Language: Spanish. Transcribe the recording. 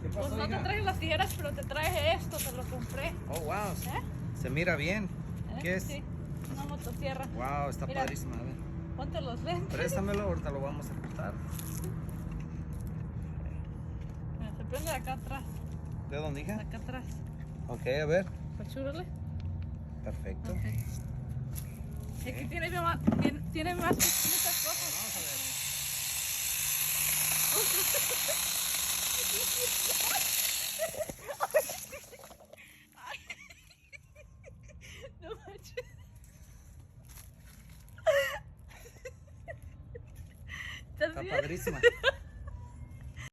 ¿Qué pasó, Pues no te hija? traje las tijeras, pero te traje esto, te lo compré. Oh, wow. ¿Eh? Se mira bien. ¿Qué es? Sí, una motosierra. Wow, está Mira. padrísima. A ver. Ponte los lentes. Préstamelo, ahorita lo vamos a cortar. Mira, se prende de acá atrás. ¿De dónde, De hija? acá atrás. Ok, a ver. Pachúrale. Perfecto. Ok. Y aquí tiene más muchas cosas. Vamos a ver. No manches. Está padrísima.